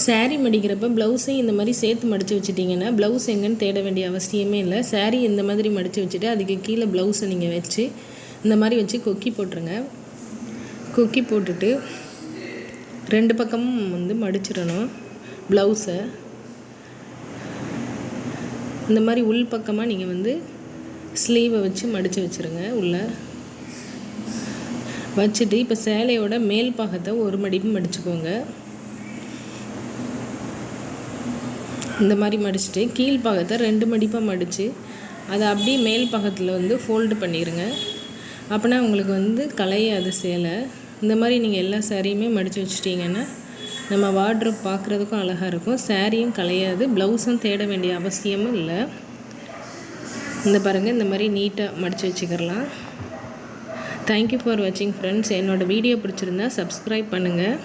சாரீ மடிக்கிறப்ப ப்ளவுஸையும் இந்த மாதிரி சேர்த்து மடித்து வச்சுட்டிங்கன்னா ப்ளவுஸ் எங்கேன்னு தேட வேண்டிய அவசியமே இல்லை. சாரீ இந்த மாதிரி மடித்து வச்சுட்டு அதுக்கு கீழே ப்ளவுஸை நீங்கள் வச்சு இந்த மாதிரி வச்சு கொக்கி போட்டுருங்க. கொக்கி போட்டுட்டு 2 பக்கமும் மடிச்சிடணும் ப்ளவுஸை. இந்த மாதிரி உள் பக்கமாக நீங்கள் ஸ்லீவை வச்சு மடித்து வச்சுருங்க. உள்ளே வச்சுட்டு இப்போ சேலையோட மேல் பாகத்தை ஒரு மடிப்பு மடிச்சுக்கோங்க. இந்த மாதிரி மடிச்சுட்டு கீழ் பாகத்தை 2 மடிப்பாக மடித்து அதை அப்படியே மேல் பாகத்தில் ஃபோல்டு பண்ணிடுங்க. அப்படின்னா உங்களுக்கு கலையாது சேலை. இந்த மாதிரி நீங்கள் எல்லா சாரியுமே மடித்து வச்சுட்டிங்கன்னா நம்ம வார்ட்ரோப் பார்க்குறதுக்கும் அழகாக இருக்கும். சாரியும் கலையாது, ப்ளவுஸும் தேட வேண்டிய அவசியமும் இல்லை. இந்த பாருங்கள், இந்த மாதிரி நீட்டாக மடித்து வச்சுக்கிறலாம். தேங்க்யூ ஃபார் வாட்சிங் ஃப்ரெண்ட்ஸ். என்னோடய வீடியோ பிடிச்சிருந்தா சப்ஸ்கிரைப் பண்ணுங்கள்.